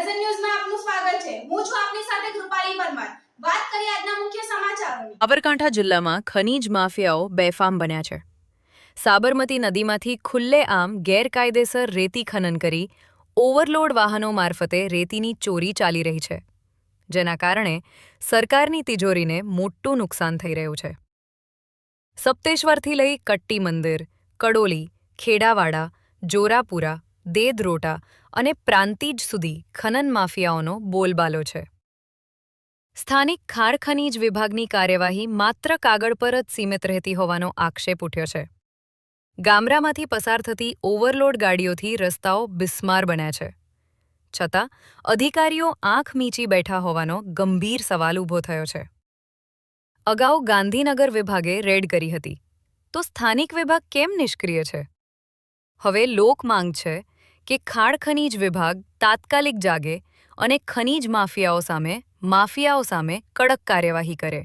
Present ન્યૂઝમાં આપનું સ્વાગત છે। હું છું આપની સાથે કૃપાલી પરમાર। વાત કરીએ આજના મુખ્ય સમાચારોની। સાબરકાંઠા જિલ્લામાં ખનીજ માફિયાઓ બેફામ બન્યા છે। સાબરમતી નદીમાંથી ખુલ્લેઆમ ગેરકાયદેસર રેતી ખનન કરી ઓવરલોડ વાહનો મારફતે રેતીની ચોરી ચાલી રહી છે, જેના કારણે સરકારની તિજોરીને મોટું નુકસાન થઈ રહ્યું છે। સપ્તેશ્વરથી લઈ કટ્ટી મંદિર, કડોલી, ખેડાવાડા, જોરાપુરા, દેદરોટા અને પ્રાંતિજ સુધી ખનન માફિયાઓનો બોલબાલો છે। સ્થાનિક ખાર ખનીજ વિભાગની કાર્યવાહી માત્ર કાગળ પર જ સીમિત રહેતી હોવાનો આક્ષેપ ઉઠ્યો છે। ગામડામાંથી પસાર થતી ઓવરલોડ ગાડીઓથી રસ્તાઓ બિસ્માર બન્યા છે, છતાં અધિકારીઓ આંખ મીચી બેઠા હોવાનો ગંભીર સવાલ ઊભો થયો છે। અગાઉ ગાંધીનગર વિભાગે રેડ કરી હતી, તો સ્થાનિક વિભાગ કેમ નિષ્ક્રિય છે? હવે લોક માંગ છે કે ખાણ ખનીજ વિભાગ તાત્કાલિક જાગે અને ખનીજ માફિયાઓ સામે કડક કાર્યવાહી કરે।